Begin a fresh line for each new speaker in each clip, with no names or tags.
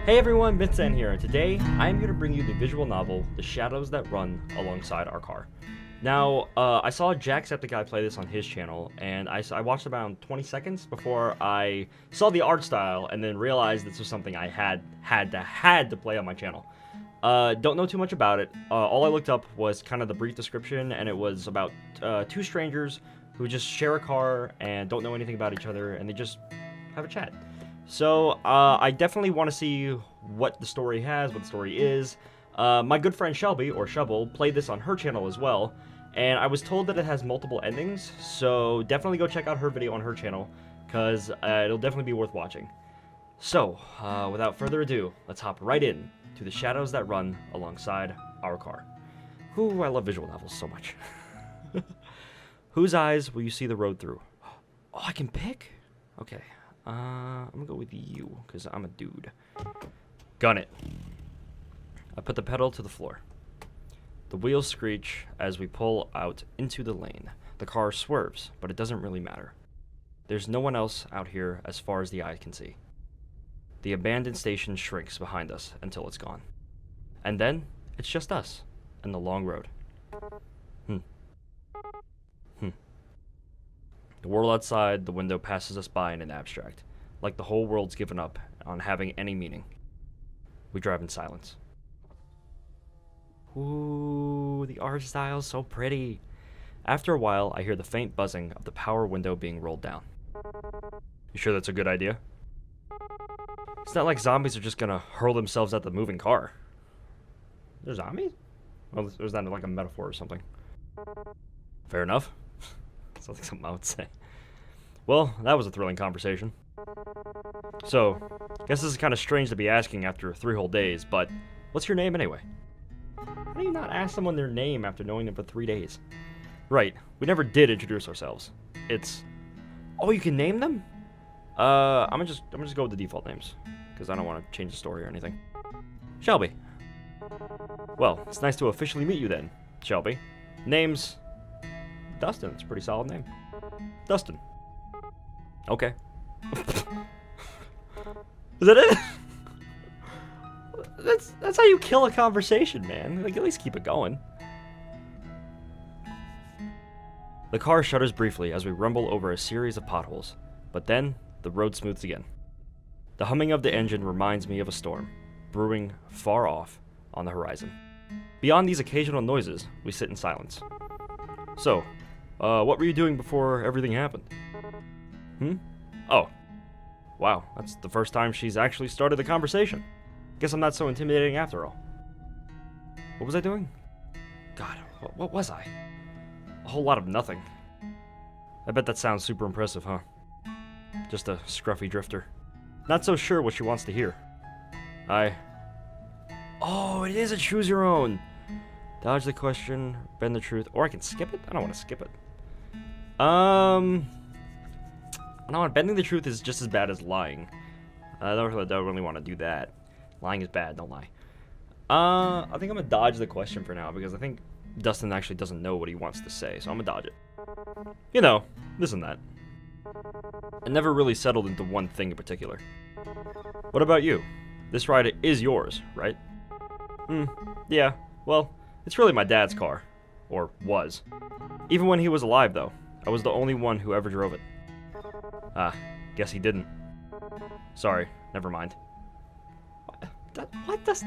Hey everyone, Vincent here, and today I am here to bring you the visual novel, The Shadows That Run Alongside Our Car. Now, I saw Jacksepticeye play this on his channel, and I watched about 20 seconds before I saw the art style, and then realized this was something I had to play on my channel. Don't know too much about it. All I looked up was kind of the brief description, and it was about two strangers who just share a car and don't know anything about each other, and they just have a chat. So, I definitely want to see what the story has, what the story is. My good friend Shelby, or Shovel, played this on her channel as well, and I was told that it has multiple endings, so definitely go check out her video on her channel, because it'll definitely be worth watching. So, without further ado, let's hop right in to The Shadows That Run Alongside Our Car. Ooh, I love visual novels so much. Whose eyes will you see the road through? Oh, I can pick? Okay. I'm gonna go with you, because I'm a dude. Gun it. I put the pedal to the floor. The wheels screech as we pull out into the lane. The car swerves, but it doesn't really matter. There's no one else out here as far as the eye can see. The abandoned station shrinks behind us until it's gone. And then, it's just us, and the long road. The world outside the window passes us by in an abstract, like the whole world's given up on having any meaning. We drive in silence. Ooh, the art style's so pretty. After a while, I hear the faint buzzing of the power window being rolled down. You sure that's a good idea? It's not like zombies are just gonna hurl themselves at the moving car. They're zombies? Well, was that like a metaphor or something? Fair enough. Sounds like something I would say. Well, that was a thrilling conversation. So, guess this is kind of strange to be asking after 3 whole days, but what's your name anyway? How do you not ask someone their name after knowing them for 3 days? Right, we never did introduce ourselves. It's... Oh, you can name them? I'm gonna just go with the default names, because I don't want to change the story or anything. Shelby. Well, it's nice to officially meet you then, Shelby. Name's... Dustin. It's a pretty solid name. Dustin. Okay. Is that it? That's how you kill a conversation, man. Like, at least keep it going. The car shudders briefly as we rumble over a series of potholes, but then the road smooths again. The humming of the engine reminds me of a storm, brewing far off on the horizon. Beyond these occasional noises, we sit in silence. So, what were you doing before everything happened? Oh. Wow, that's the first time she's actually started the conversation. Guess I'm not so intimidating after all. What was I doing? God, what was I? A whole lot of nothing. I bet that sounds super impressive, huh? Just a scruffy drifter. Not so sure what she wants to hear. Oh, it is a choose your own. Dodge the question, bend the truth, or I can skip it? I don't want to skip it. No, bending the truth is just as bad as lying. I don't really want to do that. Lying is bad, don't lie. I think I'm gonna dodge the question for now, because I think Dustin actually doesn't know what he wants to say, so I'm gonna dodge it. You know, this and that. I never really settled into one thing in particular. What about you? This ride is yours, right? Yeah, well, it's really my dad's car. Or was. Even when he was alive, though, I was the only one who ever drove it. Guess he didn't. Sorry, never mind. What does...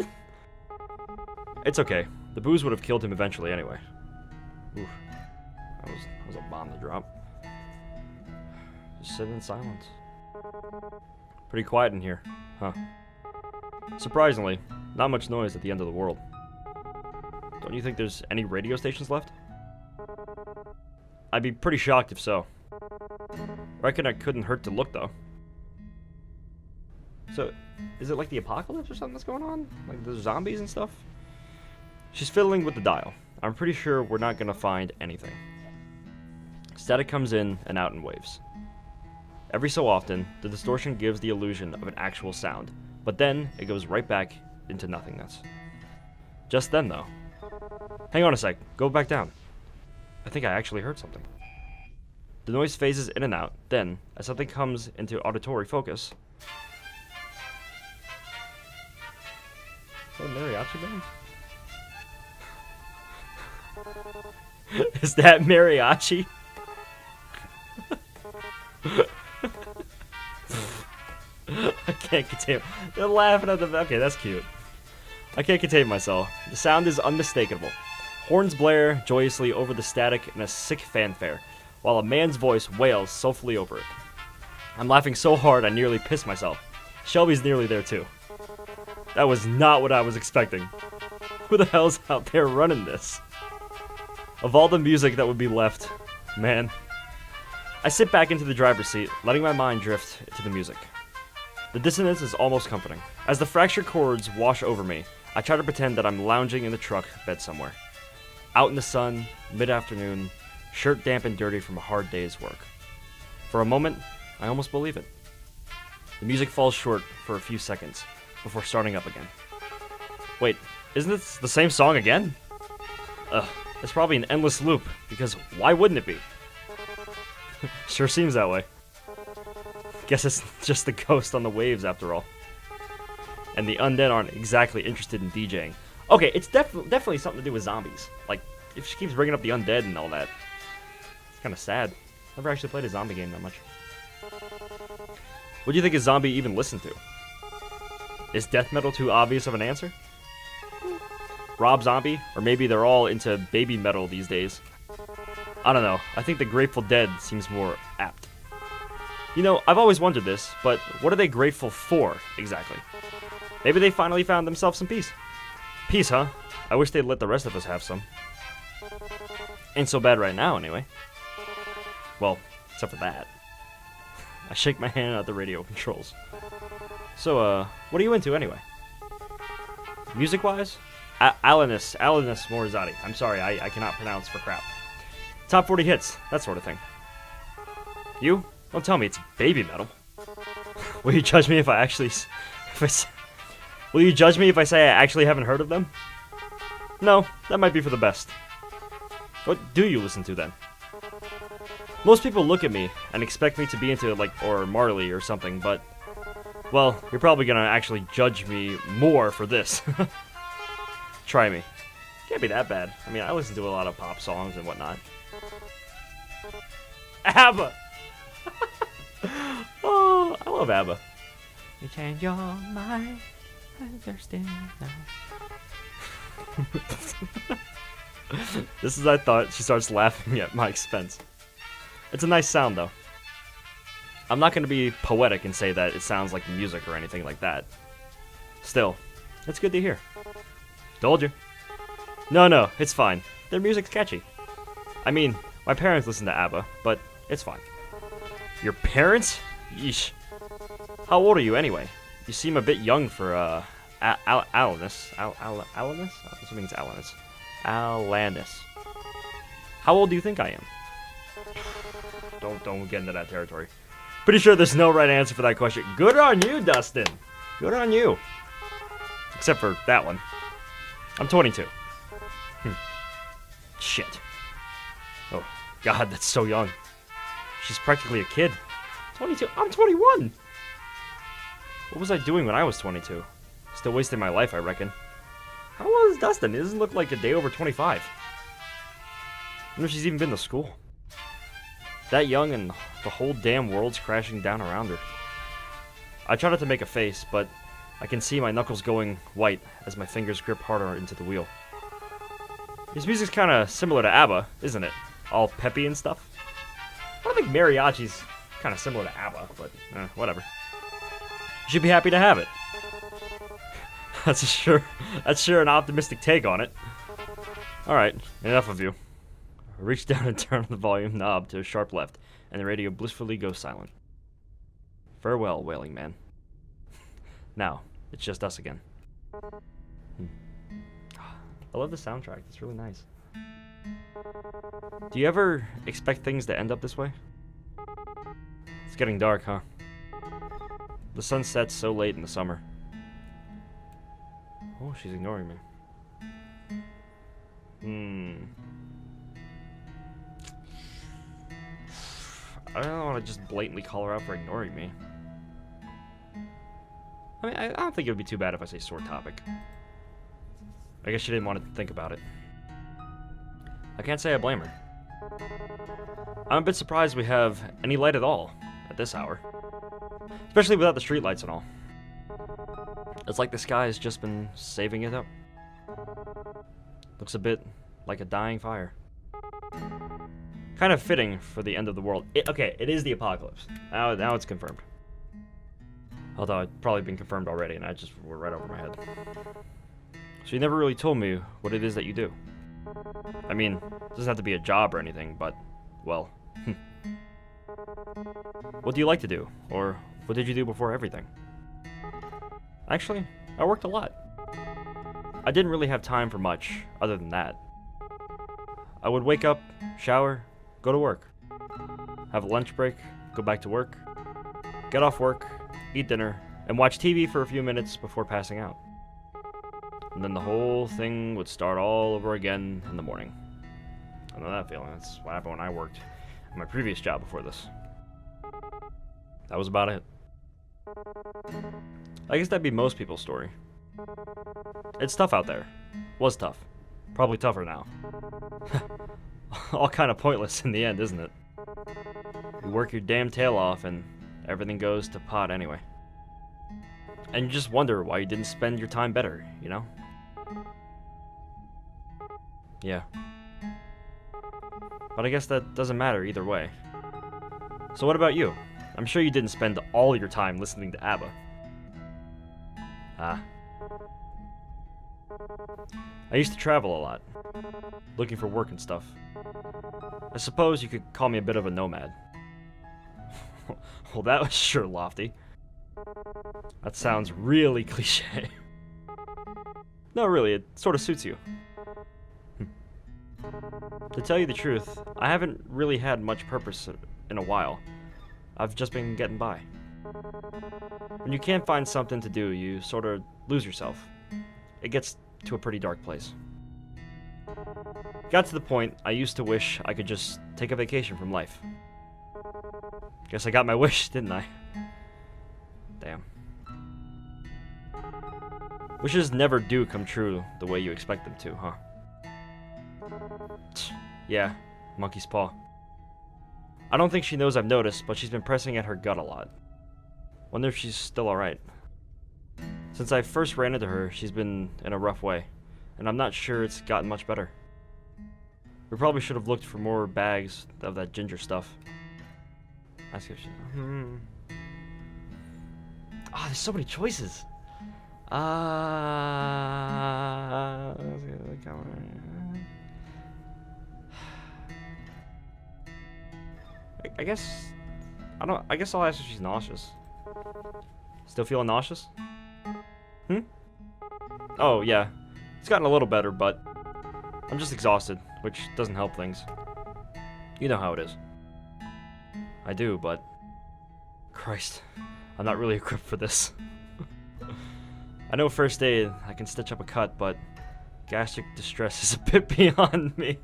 It's okay. The booze would have killed him eventually anyway. Oof. That was a bomb to drop. Just sitting in silence. Pretty quiet in here, huh? Surprisingly, not much noise at the end of the world. Don't you think there's any radio stations left? I'd be pretty shocked if so. Reckon it couldn't hurt to look, though. So, is it like the apocalypse or something that's going on? Like there's zombies and stuff? She's fiddling with the dial. I'm pretty sure we're not gonna find anything. Static comes in and out in waves. Every so often, the distortion gives the illusion of an actual sound, but then it goes right back into nothingness. Just then, though. Hang on a sec, go back down. I think I actually heard something. The noise phases in and out, then, as something comes into auditory focus, that a mariachi band? Is that mariachi? I can't contain. They're laughing at the. Okay, that's cute. I can't contain myself. The sound is unmistakable. Horns blare joyously over the static in a sick fanfare, while a man's voice wails softly over it. I'm laughing so hard I nearly pissed myself. Shelby's nearly there too. That was not what I was expecting. Who the hell's out there running this? Of all the music that would be left, man. I sit back into the driver's seat, letting my mind drift to the music. The dissonance is almost comforting. As the fractured chords wash over me, I try to pretend that I'm lounging in the truck bed somewhere. Out in the sun, mid-afternoon, shirt damp and dirty from a hard day's work. For a moment, I almost believe it. The music falls short for a few seconds, before starting up again. Wait, isn't this the same song again? Ugh, it's probably an endless loop, because why wouldn't it be? Sure seems that way. Guess it's just the ghost on the waves after all. And the undead aren't exactly interested in DJing. Okay, it's definitely something to do with zombies. Like, if she keeps bringing up the undead and all that. It's kind of sad. Never actually played a zombie game that much. What do you think a zombie even listened to? Is death metal too obvious of an answer? Rob Zombie? Or maybe they're all into baby metal these days. I don't know. I think the Grateful Dead seems more apt. You know, I've always wondered this, but what are they grateful for, exactly? Maybe they finally found themselves some peace. Peace, huh? I wish they'd let the rest of us have some. Ain't so bad right now, anyway. Well, except for that. I shake my hand at the radio controls. So, what are you into, anyway? Music-wise? Alanis Morizzotti. I'm sorry, I cannot pronounce for crap. Top 40 hits, that sort of thing. You? Don't tell me it's baby metal. Will you judge me if I actually... Will you judge me if I say I actually haven't heard of them? No, that might be for the best. What do you listen to, then? Most people look at me and expect me to be into, like, or Marley or something, but... Well, you're probably gonna actually judge me more for this. Try me. Can't be that bad. I mean, I listen to a lot of pop songs and whatnot. ABBA! Oh, I love ABBA. You change your mind, understand now. This is, I thought, she starts laughing at my expense. It's a nice sound, though. I'm not going to be poetic and say that it sounds like music or anything like that. Still, it's good to hear. Told you. No, it's fine. Their music's catchy. I mean, my parents listen to ABBA, but it's fine. Your parents? Yeesh. How old are you, anyway? You seem a bit young for, Alanis. Alanis? I'm assuming it's Alanis. Alanis. How old do you think I am? Don't get into that territory. Pretty sure there's no right answer for that question. Good on you, Dustin. Good on you. Except for that one. I'm 22. Shit. Oh, God, that's so young. She's practically a kid. 22. I'm 21. What was I doing when I was 22? Still wasting my life, I reckon. How old is Dustin? He doesn't look like a day over 25. I wonder if she's even been to school. That young and the whole damn world's crashing down around her. I try not to make a face, but I can see my knuckles going white as my fingers grip harder into the wheel. This music's kind of similar to ABBA, isn't it? All peppy and stuff. I don't think mariachi's kind of similar to ABBA, but whatever. You should be happy to have it. That's sure an optimistic take on it. Alright, enough of you. I reach down and turn the volume knob to a sharp left, and the radio blissfully goes silent. Farewell, Wailing Man. Now, it's just us again. I love the soundtrack, it's really nice. Do you ever expect things to end up this way? It's getting dark, huh? The sun sets so late in the summer. Oh, she's ignoring me. I don't want to just blatantly call her out for ignoring me. I mean, I don't think it would be too bad if I say sore topic. I guess she didn't want to think about it. I can't say I blame her. I'm a bit surprised we have any light at all at this hour. Especially without the streetlights and all. It's like the sky has just been saving it up. Looks a bit like a dying fire. Kind of fitting for the end of the world. Okay, it is the apocalypse. Now it's confirmed. Although it's probably been confirmed already and I just were right over my head. So you never really told me what it is that you do. I mean, it doesn't have to be a job or anything, but, well. What do you like to do? Or what did you do before everything? Actually, I worked a lot. I didn't really have time for much other than that. I would wake up, shower, go to work. Have a lunch break, go back to work. Get off work, eat dinner, and watch TV for a few minutes before passing out. And then the whole thing would start all over again in the morning. I know that feeling. That's what happened when I worked at my previous job before this. That was about it. I guess that'd be most people's story. It's tough out there. Was tough. Probably tougher now. All kind of pointless in the end, isn't it? You work your damn tail off and everything goes to pot anyway. And you just wonder why you didn't spend your time better, you know? Yeah. But I guess that doesn't matter either way. So what about you? I'm sure you didn't spend all your time listening to ABBA. Ah. I used to travel a lot, looking for work and stuff. I suppose you could call me a bit of a nomad. Well, that was sure lofty. That sounds really cliche. No, really, it sort of suits you. To tell you the truth, I haven't really had much purpose in a while. I've just been getting by. When you can't find something to do, you sort of lose yourself. It gets to a pretty dark place. Got to the point I used to wish I could just take a vacation from life. Guess I got my wish, didn't I? Damn. Wishes never do come true the way you expect them to, huh? Yeah, monkey's paw. I don't think she knows I've noticed, but she's been pressing at her gut a lot. Wonder if she's still alright. Since I first ran into her, she's been in a rough way, and I'm not sure it's gotten much better. We probably should have looked for more bags of that ginger stuff. Ask if she... Ah, there's so many choices. I guess... I guess I'll ask if she's nauseous. Still feeling nauseous? Oh, yeah. It's gotten a little better, but... I'm just exhausted, which doesn't help things. You know how it is. I do, but... Christ. I'm not really equipped for this. I know first aid, I can stitch up a cut, but... gastric distress is a bit beyond me.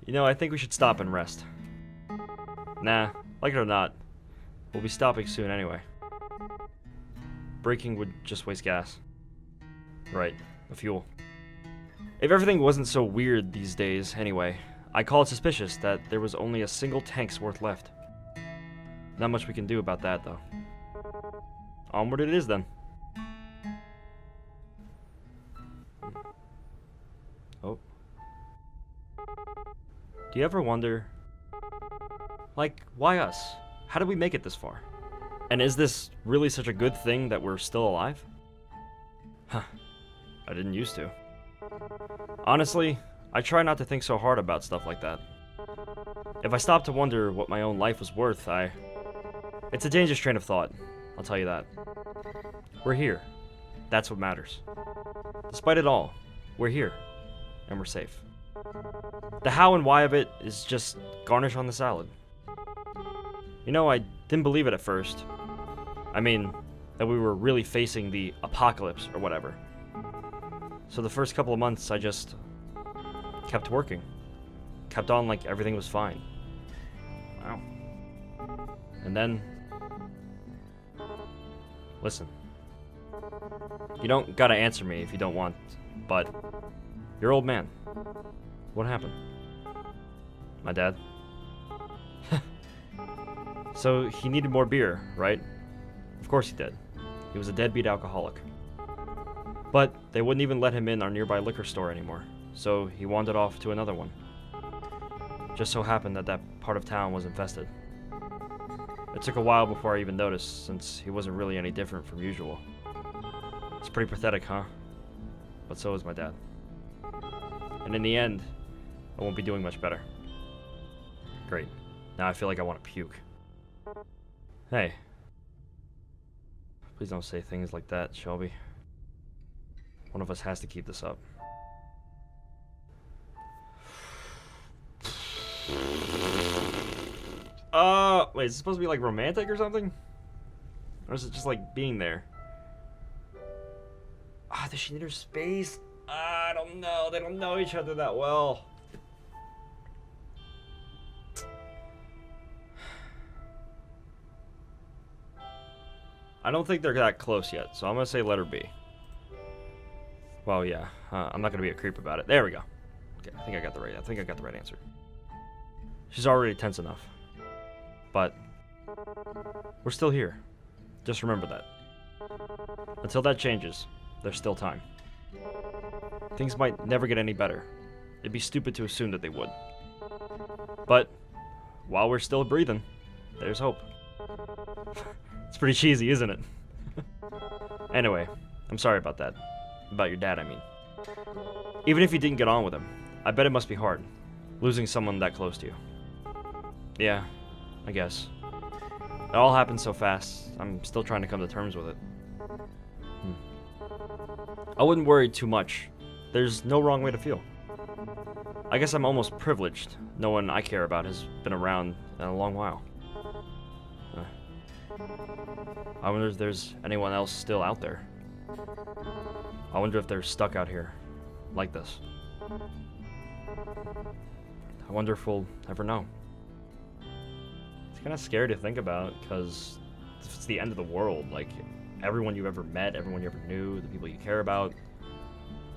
You know, I think we should stop and rest. Nah, like it or not, we'll be stopping soon anyway. Braking would just waste gas. Right, the fuel. If everything wasn't so weird these days anyway, I call it suspicious that there was only a single tank's worth left. Not much we can do about that, though. Onward it is, then. Oh. Do you ever wonder... like, why us? How did we make it this far? And is this really such a good thing that we're still alive? Huh. I didn't used to. Honestly, I try not to think so hard about stuff like that. If I stop to wonder what my own life was worth, It's a dangerous train of thought, I'll tell you that. We're here. That's what matters. Despite it all, we're here. And we're safe. The how and why of it is just garnish on the salad. You know, I didn't believe it at first. I mean, that we were really facing the apocalypse or whatever. So the first couple of months, I just kept working. Kept on like everything was fine. Wow. And then... listen. You don't gotta answer me if you don't want, but you're old man. What happened? My dad? So he needed more beer, right? Of course he did. He was a deadbeat alcoholic. But they wouldn't even let him in our nearby liquor store anymore, so he wandered off to another one. Just so happened that that part of town was infested. It took a while before I even noticed, since he wasn't really any different from usual. It's pretty pathetic, huh? But so is my dad. And in the end, I won't be doing much better. Great. Now I feel like I want to puke. Hey. Please don't say things like that, Shelby. One of us has to keep this up. Wait, is it supposed to be like romantic or something? Or is it just like being there? Does she need her space? I don't know. They don't know each other that well. I don't think they're that close yet, so I'm gonna say let her be. Well, yeah. I'm not gonna be a creep about it. There we go. Okay, I think I got the right answer. She's already tense enough. But we're still here. Just remember that. Until that changes, there's still time. Things might never get any better. It'd be stupid to assume that they would. But while we're still breathing, there's hope. It's pretty cheesy, isn't it? Anyway, I'm sorry about that. About your dad, I mean. Even if you didn't get on with him, I bet it must be hard, losing someone that close to you. Yeah, I guess. It all happened so fast, I'm still trying to come to terms with it. I wouldn't worry too much. There's no wrong way to feel. I guess I'm almost privileged. No one I care about has been around in a long while. I wonder if there's anyone else still out there. I wonder if they're stuck out here, like this. I wonder if we'll ever know. It's kind of scary to think about, because it's the end of the world. Like, everyone you've ever met, everyone you ever knew, the people you care about.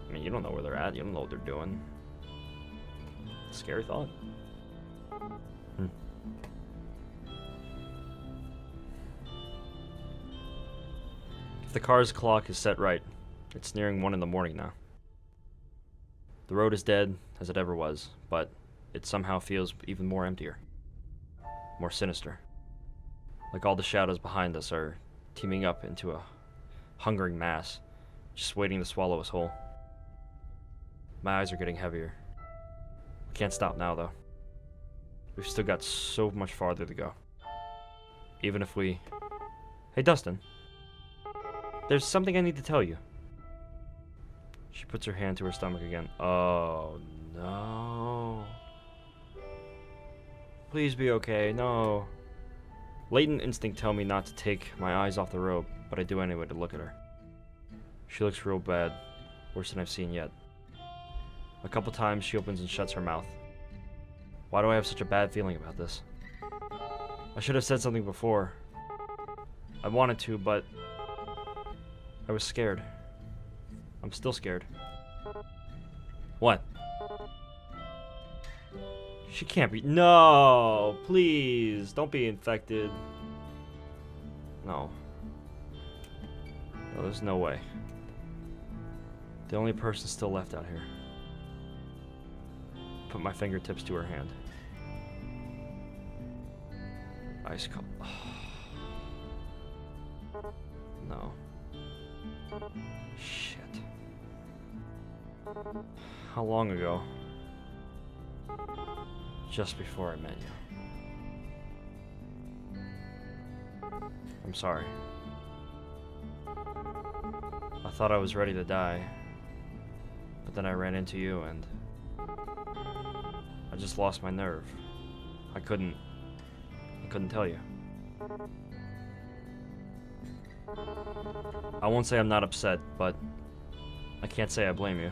I mean, you don't know where they're at, you don't know what they're doing. Scary thought. If the car's clock is set right, it's nearing 1 in the morning now. The road is dead, as it ever was, but it somehow feels even more emptier. More sinister. Like all the shadows behind us are teaming up into a hungering mass, just waiting to swallow us whole. My eyes are getting heavier. We can't stop now, though. We've still got so much farther to go. Even if we... Hey, Dustin. There's something I need to tell you. She puts her hand to her stomach again. Oh, no. Please be okay. No. Latent instinct tell me not to take my eyes off the road, but I do anyway to look at her. She looks real bad. Worse than I've seen yet. A couple times she opens and shuts her mouth. Why do I have such a bad feeling about this? I should have said something before. I wanted to, but I was scared. I'm still scared. What? She can't be. No, please don't be infected. No. No, there's no way. The only person still left out here. Put my fingertips to her hand. Ice cold. No. Shit. How long ago? Just before I met you. I'm sorry. I thought I was ready to die, but then I ran into you and I just lost my nerve. I couldn't tell you. I won't say I'm not upset, but I can't say I blame you.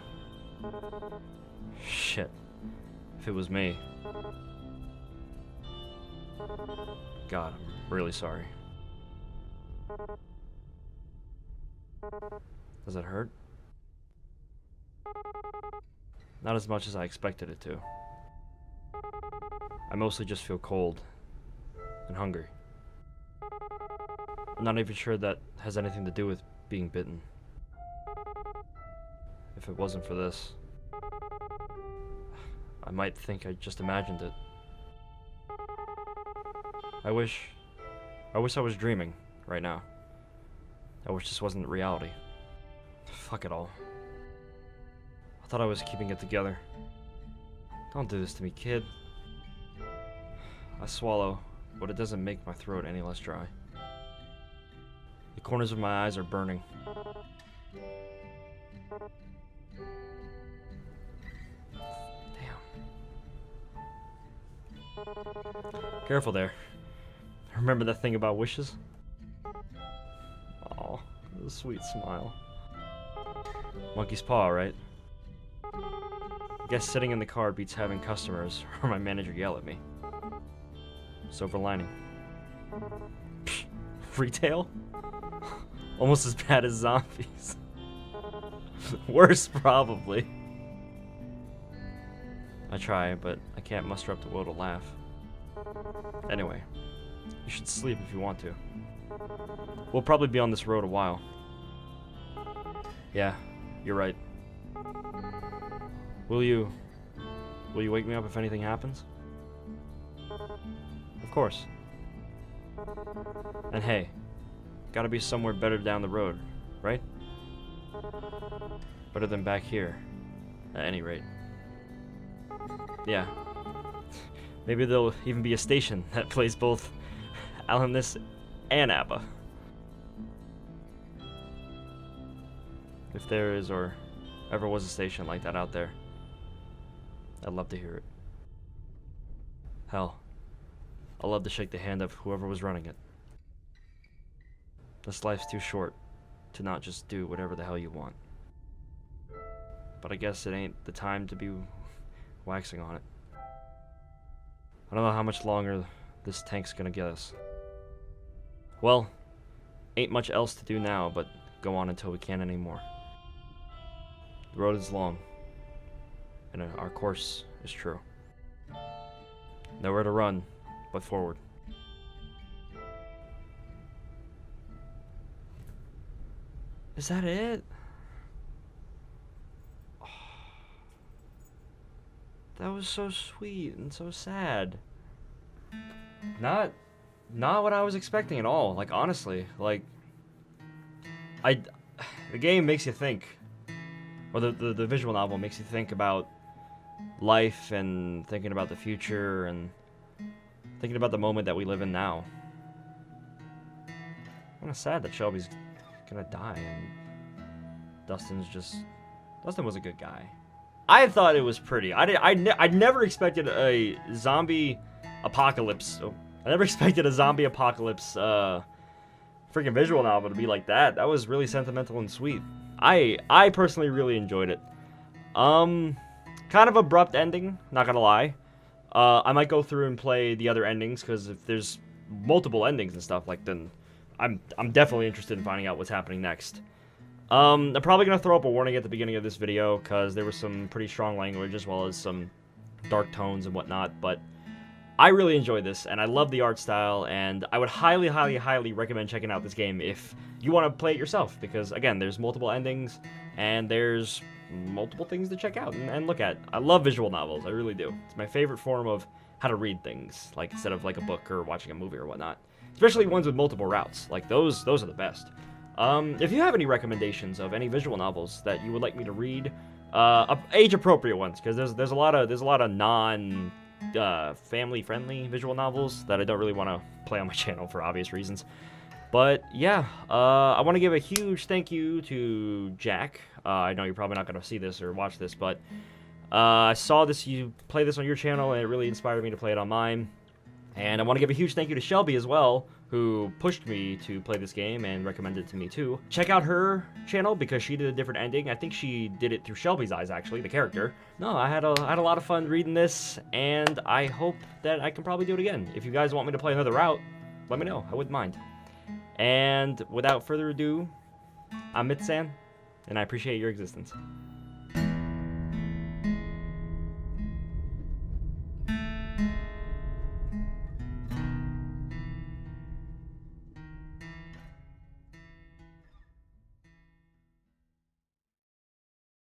Shit. If it was me. God, I'm really sorry. Does it hurt? Not as much as I expected it to. I mostly just feel cold and hungry. I'm not even sure that has anything to do with being bitten. If it wasn't for this, I might think I just imagined it. I wish I was dreaming right now. I wish this wasn't reality. Fuck it all. I thought I was keeping it together. Don't do this to me, kid. I swallow, but it doesn't make my throat any less dry. The corners of my eyes are burning. Damn. Careful there. Remember that thing about wishes? Aw, a sweet smile. Monkey's paw, right? I guess sitting in the car beats having customers or my manager yell at me. Silver lining. Psh, retail? Almost as bad as zombies. Worse, probably. I try, but I can't muster up the will to laugh. Anyway, you should sleep if you want to. We'll probably be on this road a while. Yeah, you're right. Will you wake me up if anything happens? Of course. And hey, gotta be somewhere better down the road, right? Better than back here, at any rate. Yeah. Maybe there'll even be a station that plays both Alanis and ABBA. If there is or ever was a station like that out there, I'd love to hear it. Hell, I'd love to shake the hand of whoever was running it. This life's too short to not just do whatever the hell you want. But I guess it ain't the time to be waxing on it. I don't know how much longer this tank's gonna get us. Well, ain't much else to do now but go on until we can't anymore. The road is long, and our course is true. Nowhere to run but forward. Is that it? Oh, that was so sweet and so sad. Not what I was expecting at all. Like, honestly, like, the game makes you think, or the visual novel makes you think about life and thinking about the future and thinking about the moment that we live in now. Kind of sad that Shelby's gonna die and Dustin was a good guy. I thought it was pretty. I never expected a zombie apocalypse. I never expected a zombie apocalypse freaking visual novel to be like that. That was really sentimental and sweet. I personally really enjoyed it. Kind of abrupt ending, not gonna lie. I might go through and play the other endings, because if there's multiple endings and stuff, like, then I'm definitely interested in finding out what's happening next. I'm probably gonna throw up a warning at the beginning of this video, because there was some pretty strong language as well as some dark tones and whatnot, but I really enjoyed this, and I love the art style, and I would highly, highly, highly recommend checking out this game if you want to play it yourself, because, again, there's multiple endings, and there's multiple things to check out and look at. I love visual novels, I really do. It's my favorite form of how to read things, like, instead of, like, a book or watching a movie or whatnot. Especially ones with multiple routes, like, those are the best. If you have any recommendations of any visual novels that you would like me to read, age-appropriate ones, because there's a lot of non family-friendly visual novels that I don't really want to play on my channel for obvious reasons. But yeah, I want to give a huge thank you to Jack. I know you're probably not going to see this or watch this, but I saw you play this on your channel, and it really inspired me to play it on mine. And I want to give a huge thank you to Shelby as well, who pushed me to play this game and recommended it to me too. Check out her channel because she did a different ending. I think she did it through Shelby's eyes, actually, the character. No, I had a lot of fun reading this, and I hope that I can probably do it again. If you guys want me to play another route, let me know. I wouldn't mind. And without further ado, I'm Mitsan, and I appreciate your existence.